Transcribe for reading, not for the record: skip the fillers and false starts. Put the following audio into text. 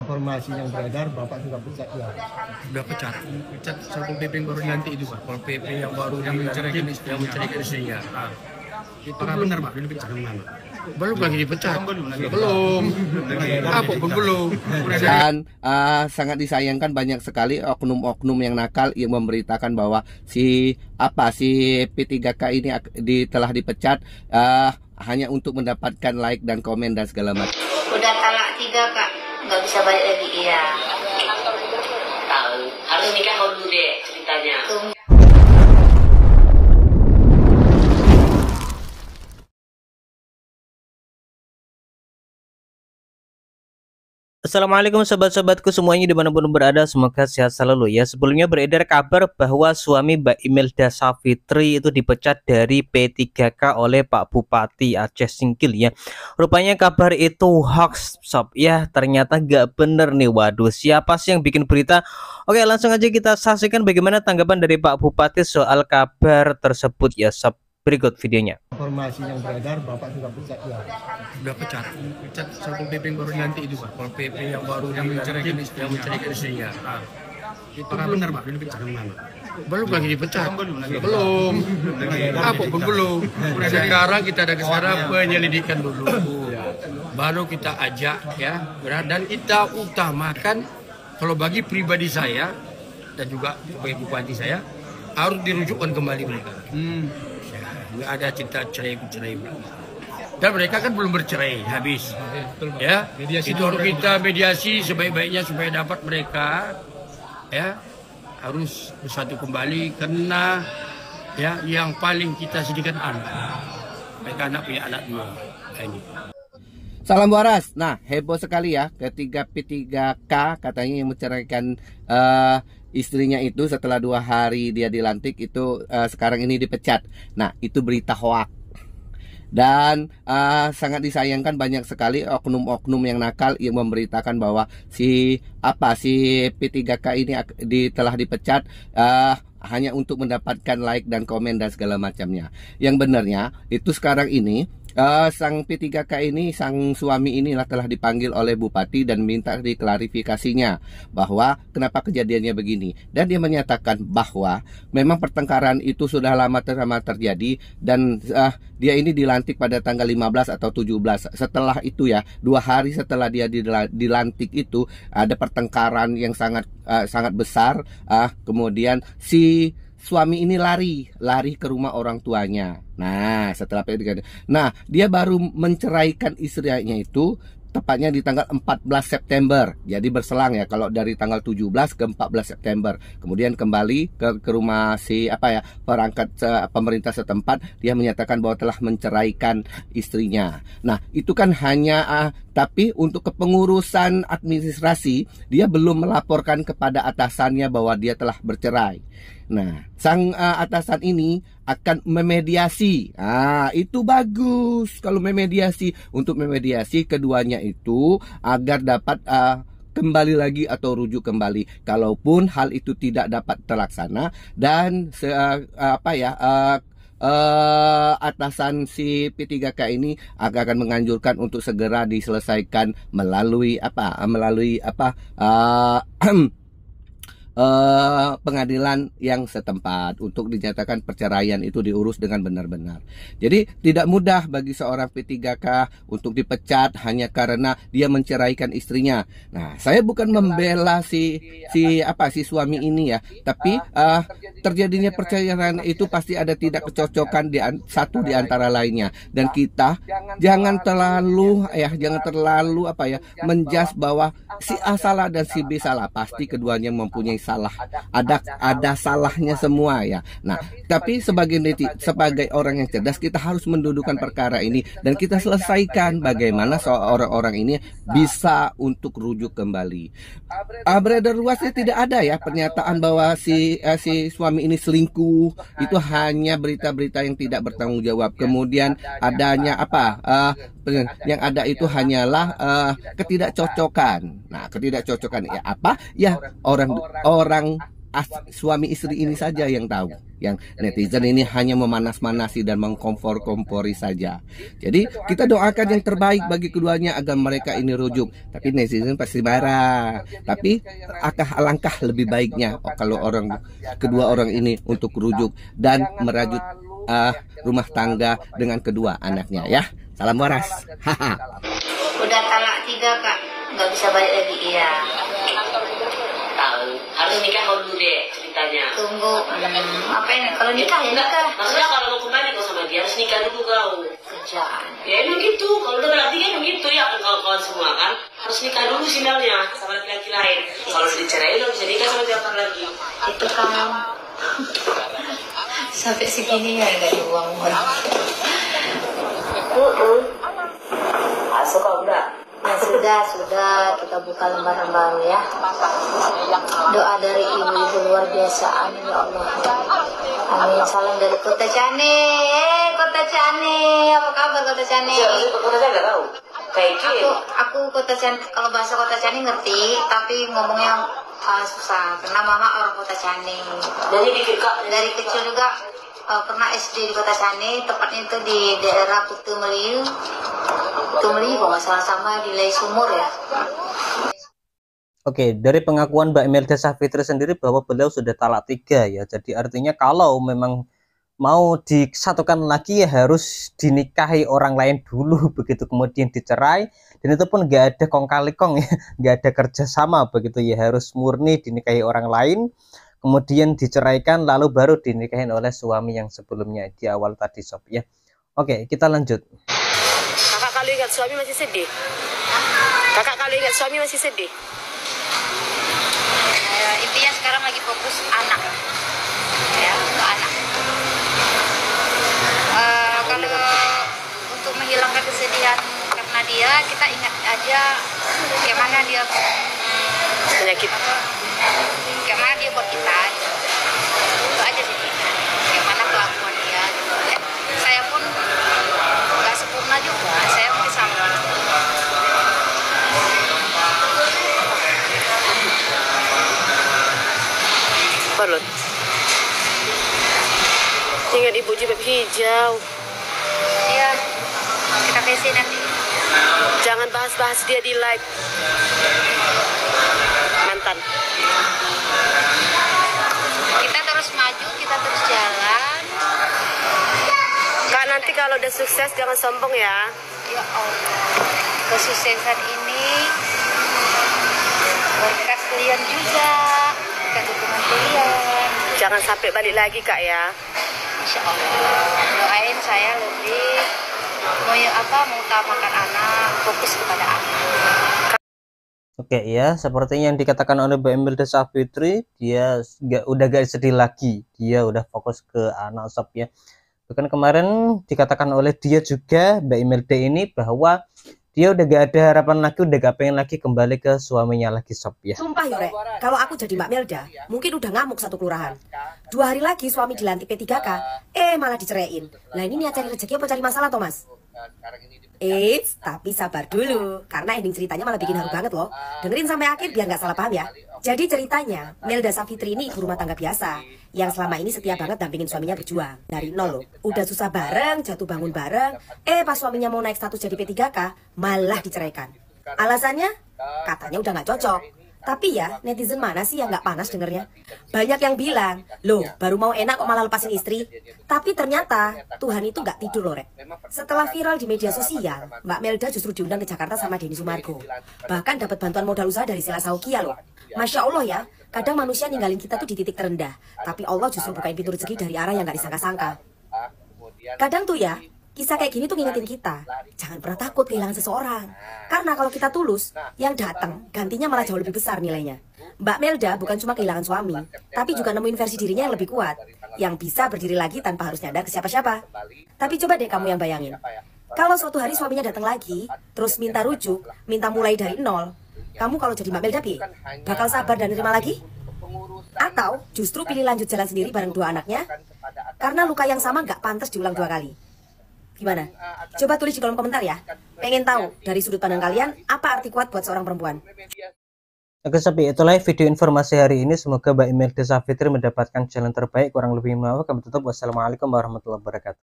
Informasi yang beredar, Bapak sudah pecat ya? Sudah pecat satu PP yang baru dilantik itu Pak. Kalau PP yang baru yang menceraikan istrinya. Itu benar Pak, ini pecat mana? Belum lagi dipecat. Belum. Apa pun belum. Dan sangat disayangkan banyak sekali oknum-oknum yang nakal yang memberitakan bahwa si P3K ini telah dipecat hanya untuk mendapatkan like dan komen dan segala macam. Udah talak 3 Kak, nggak bisa balik lagi. Iya. Tahu, harus nikah dulu deh ceritanya. Assalamualaikum sobat-sobatku semuanya dimanapun berada, semoga sehat selalu ya. Sebelumnya beredar kabar bahwa suami Mbak Imelda Savitri itu dipecat dari P3K oleh Pak Bupati Aceh Singkil ya. Rupanya kabar itu hoax sob ya, ternyata nggak bener nih. Waduh, siapa sih yang bikin berita? Oke, langsung aja kita saksikan bagaimana tanggapan dari Pak Bupati soal kabar tersebut ya sob. Berikut videonya. Informasi yang beredar, Bapak sudah pecat ya? Sudah pecat satu PP yang baru dilantik itu Pak. Kalau PP yang baru yang menceraikan istrinya. Itu benar Pak, ini pecat mana? Belum lagi dipecat. Belum. Apa pun belum. Sekarang kita ada kesana penyelidikan dulu. Baru kita ajak ya. Dan kita utamakan kalau bagi pribadi saya dan juga sebagai bupati saya harus dirujukkan kembali mereka. Nggak ada cinta cerai dan mereka kan belum bercerai habis ya. Itu harus kita mediasi sebaik-baiknya supaya dapat mereka ya harus bersatu kembali, karena ya yang paling kita sedihkan anak, mereka anak punya anak dua ini. Salam waras. Nah, heboh sekali ya ketika P3K katanya yang menceraikan istrinya itu setelah 2 hari dia dilantik itu sekarang ini dipecat. Nah, itu berita hoak. Dan sangat disayangkan banyak sekali oknum-oknum yang nakal yang memberitakan bahwa si P3K ini telah dipecat hanya untuk mendapatkan like dan komen dan segala macamnya. Yang benarnya itu sekarang ini sang P3K ini, sang suami inilah telah dipanggil oleh Bupati dan minta diklarifikasinya bahwa kenapa kejadiannya begini. Dan dia menyatakan bahwa memang pertengkaran itu sudah lama terjadi dan dia ini dilantik pada tanggal 15 atau 17. Setelah itu ya, 2 hari setelah dia dilantik itu ada pertengkaran yang sangat besar. Kemudian si suami ini lari ke rumah orang tuanya. Nah, setelah dia baru menceraikan istrinya itu tepatnya di tanggal 14 September. Jadi berselang ya, kalau dari tanggal 17 ke 14 September. Kemudian kembali ke rumah si perangkat pemerintah setempat, dia menyatakan bahwa telah menceraikan istrinya. Nah, itu kan hanya tapi untuk kepengurusan administrasi, dia belum melaporkan kepada atasannya bahwa dia telah bercerai. Nah, sang atasan ini akan memediasi. Itu bagus kalau memediasi. Untuk memediasi keduanya itu agar dapat kembali lagi atau rujuk kembali. Kalaupun hal itu tidak dapat terlaksana dan atasan si P3K ini akan menganjurkan untuk segera diselesaikan melalui pengadilan yang setempat untuk dinyatakan perceraian itu diurus dengan benar-benar. Jadi tidak mudah bagi seorang P3K untuk dipecat hanya karena dia menceraikan istrinya. Nah, saya bukan membela si suami ini ya, tapi terjadinya perceraian itu pasti ada tidak kecocokan satu di antara lainnya, dan kita jangan terlalu menjudge bahwa si A salah dan si B salah. Pasti keduanya mempunyai salah, ada salahnya semua ya. Nah, tapi sebagai orang yang cerdas, kita harus mendudukkan perkara ini dan kita selesaikan bagaimana orang-orang ini bisa untuk rujuk kembali. Beredar luasnya tidak ada ya pernyataan bahwa si suami ini selingkuh. Itu hanya berita-berita yang tidak bertanggung jawab. Kemudian adanya yang ada itu hanyalah ketidakcocokan. Nah, ketidakcocokan ya apa? Ya orang suami istri ini saja yang tahu. Yang netizen ini hanya memanas-manasi dan mengkompor-kompori saja. Jadi kita doakan yang terbaik bagi keduanya agar mereka ini rujuk. Tapi netizen pasti marah. Tapi alangkah lebih baiknya kalau kedua orang ini untuk rujuk dan merajut rumah tangga dengan kedua anaknya ya. Salam waras. Udah talak 3 kak, nggak bisa balik lagi. Iya. Tahu. Harus nikah dulu deh ceritanya. Tunggu, apa ini? Kalau nikah ya nikah. Maksudnya kalau mau kembali kau sama dia harus nikah dulu kau. Kerjaan. Ya emang gitu. Kalau udah berarti kan begitu ya kawan-kawan semua kan. Harus nikah dulu sinyalnya sama laki-laki lain. Kalau udah dicerai lo bisa nikah sama siapa lagi. Itu kan sampai segini ya nggak ada uang. Suka udah. Ya sudah kita buka lembaran baru ya. Doa dari ibu-ibu luar biasa. Amin ya Allah. Amin. Salam dari Kota Cane. Kota Cane, apa kabar Kota Cane? Kota Cane nggak tahu. Aku Kota Cane. Kalau bahasa Kota Cane ngerti, tapi ngomongnya susah. Karena mama orang Kota Cane. Dari kecil juga pernah SD di Kota Cane, tepatnya itu di daerah Putu Meliu kalau nggak salah, sama di Lei Sumur ya. Oke, dari pengakuan Mbak Imelda Syafitri sendiri bahwa beliau sudah talak 3 ya. Jadi artinya kalau memang mau disatukan lagi ya harus dinikahi orang lain dulu, begitu kemudian dicerai, dan itu pun nggak ada kong kali kong ya, nggak ada kerjasama begitu ya, harus murni dinikahi orang lain, kemudian diceraikan lalu baru dinikahin oleh suami yang sebelumnya di awal tadi sob ya. Oke, kita lanjut. Kakak kalau ingat suami masih sedih? Kakak kalau ingat suami masih sedih? Intinya sekarang lagi fokus anak ya, untuk anak. Kalau untuk menghilangkan kesedihan karena dia, kita ingat aja bagaimana dia Penyakit. bagaimana dia buat kita gitu. Itu aja sih, bagaimana kelakuan dia gitu. Saya pun nggak sempurna juga, saya mungkin sama. Balon. Ingat ibu jilbab hijau. Iya, kita kasih nanti. Jangan bahas-bahas dia di live. Mantan. Kita terus maju, kita terus jalan. Kak, nanti kalau udah sukses jangan sombong ya. Ya Allah, kesuksesan ini berkat kalian juga, berkat dukungan kalian. Jangan sampai balik lagi Kak ya. Insya Allah, doain saya lebih mengutamakan anak, fokus kepada anak. Oke ya, seperti yang dikatakan oleh Mbak Imelda Syafitri, dia udah gak sedih lagi, dia udah fokus ke anak sob ya. Bahkan kemarin dikatakan oleh dia juga, Mbak Imelda ini, bahwa dia udah gak ada harapan lagi, udah gak pengen lagi kembali ke suaminya lagi sob ya. Sumpah Yore, kalau aku jadi Mbak Melda, mungkin udah ngamuk satu kelurahan. 2 hari lagi suami dilantik P3K, malah diceraiin. Lah ini niat cari rezeki apa cari masalah Thomas? Tapi sabar dulu, karena ending ceritanya malah bikin haru banget loh. Dengerin sampai akhir biar nggak salah paham ya. Jadi ceritanya, Melda Syafitri ini ibu rumah tangga biasa, yang selama ini setia banget dampingin suaminya berjuang. Dari nol loh, udah susah bareng, jatuh bangun bareng, pas suaminya mau naik status jadi P3K, malah diceraikan. Alasannya? Katanya udah nggak cocok. Tapi ya, netizen mana sih yang nggak panas dengernya? Banyak yang bilang, loh baru mau enak kok malah lepasin istri. Tapi ternyata Tuhan itu nggak tidur loh Rek. Setelah viral di media sosial, Mbak Melda justru diundang ke Jakarta sama Denny Sumargo. Bahkan dapat bantuan modal usaha dari Sila Saukia loh. Masya Allah ya, kadang manusia ninggalin kita tuh di titik terendah. Tapi Allah justru bukain pintu rezeki dari arah yang nggak disangka-sangka. Kadang tuh ya, kisah kayak gini tuh ngingetin kita, jangan pernah takut kehilangan seseorang. Karena kalau kita tulus, yang datang gantinya malah jauh lebih besar nilainya. Mbak Melda bukan cuma kehilangan suami, tapi juga nemuin versi dirinya yang lebih kuat, yang bisa berdiri lagi tanpa harus nyandar ke siapa-siapa. Tapi coba deh kamu yang bayangin, kalau suatu hari suaminya datang lagi, terus minta rujuk, minta mulai dari nol, kamu kalau jadi Mbak Melda bakal sabar dan nerima lagi? Atau justru pilih lanjut jalan sendiri bareng 2 anaknya? Karena luka yang sama nggak pantas diulang 2 kali. Gimana? Coba tulis di kolom komentar ya. Pengen tahu dari sudut pandang kalian apa arti kuat buat seorang perempuan. Oke, sampai itulah video informasi hari ini. Semoga Mbak Imelda Savitri mendapatkan jalan terbaik. Kurang lebih maaf kami tutup. Wassalamualaikum warahmatullahi wabarakatuh.